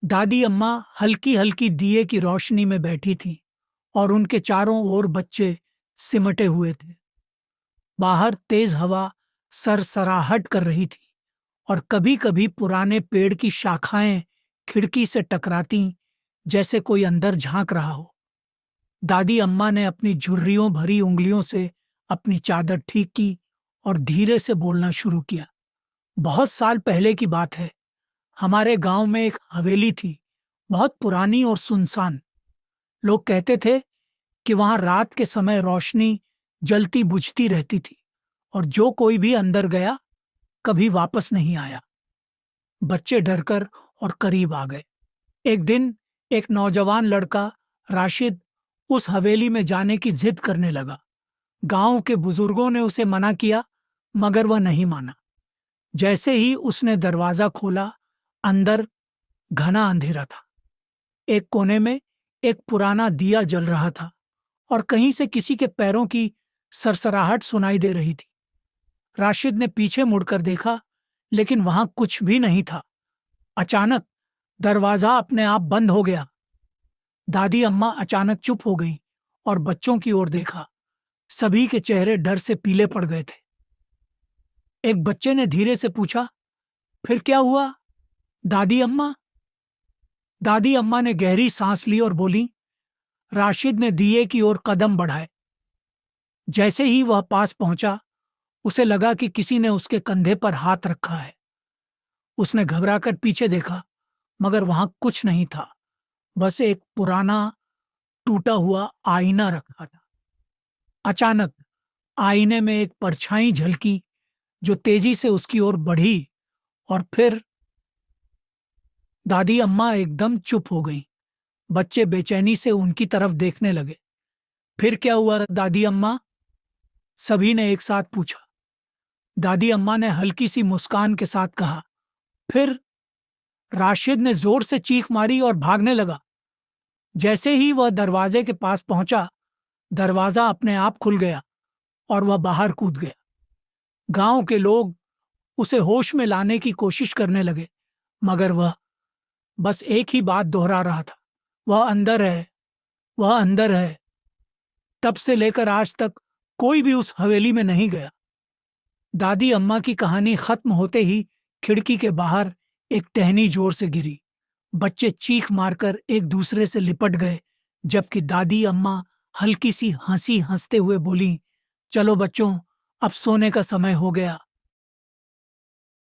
दादी अम्मा हल्की हल्की दिए की रोशनी में बैठी थीं और उनके चारों ओर बच्चे सिमटे हुए थे। बाहर तेज हवा सरसराहट कर रही थी और कभी-कभी पुराने पेड़ की शाखाएं खिड़की से टकराती, जैसे कोई अंदर झांक रहा हो। दादी अम्मा ने अपनी झुर्रियों भरी उंगलियों से अपनी चादर ठीक की और धीरे से बोलना शुरू किया। बहुत साल पहले की बात है। हमारे गांव में एक हवेली थी, बहुत पुरानी और सुनसान। लोग कहते थे कि वहां रात के समय रोशनी जलती बुझती रहती थी और जो कोई भी अंदर गया कभी वापस नहीं आया। बच्चे डरकर और करीब आ गए। एक दिन एक नौजवान लड़का राशिद उस हवेली में जाने की जिद करने लगा। गांव के बुजुर्गों ने उसे मना किया, मगर वह नहीं माना। जैसे ही उसने दरवाजा खोला, अंदर घना अंधेरा था। एक कोने में एक पुराना दिया जल रहा था और कहीं से किसी के पैरों की सरसराहट सुनाई दे रही थी। राशिद ने पीछे मुड़कर देखा, लेकिन वहां कुछ भी नहीं था। अचानक दरवाजा अपने आप बंद हो गया। दादी अम्मा अचानक चुप हो गईं और बच्चों की ओर देखा। सभी के चेहरे डर से पीले पड़ गए थे। एक बच्चे ने धीरे से पूछा, फिर क्या हुआ दादी अम्मा? दादी अम्मा ने गहरी सांस ली और बोली, राशिद ने दिए की ओर कदम बढ़ाए। जैसे ही वह पास पहुंचा, उसे लगा कि किसी ने उसके कंधे पर हाथ रखा है। उसने घबराकर पीछे देखा, मगर वहां कुछ नहीं था, बस एक पुराना टूटा हुआ आईना रखा था। अचानक आईने में एक परछाई झलकी, जो तेजी से उसकी ओर बढ़ी और फिर दादी अम्मा एकदम चुप हो गई। बच्चे बेचैनी से उनकी तरफ देखने लगे। फिर क्या हुआ दादी अम्मा? सभी ने एक साथ पूछा। दादी अम्मा ने हल्की सी मुस्कान के साथ कहा, फिर राशिद ने जोर से चीख मारी और भागने लगा। जैसे ही वह दरवाजे के पास पहुंचा, दरवाजा अपने आप खुल गया और वह बाहर कूद गया। गांव के लोग उसे होश में लाने की कोशिश करने लगे, मगर वह बस एक ही बात दोहरा रहा था, वह अंदर है, वह अंदर है। तब से लेकर आज तक कोई भी उस हवेली में नहीं गया। दादी अम्मा की कहानी खत्म होते ही खिड़की के बाहर एक टहनी जोर से गिरी। बच्चे चीख मारकर एक दूसरे से लिपट गए, जबकि दादी अम्मा हल्की सी हंसी हंसते हुए बोली, चलो बच्चों, अब सोने का समय हो गया।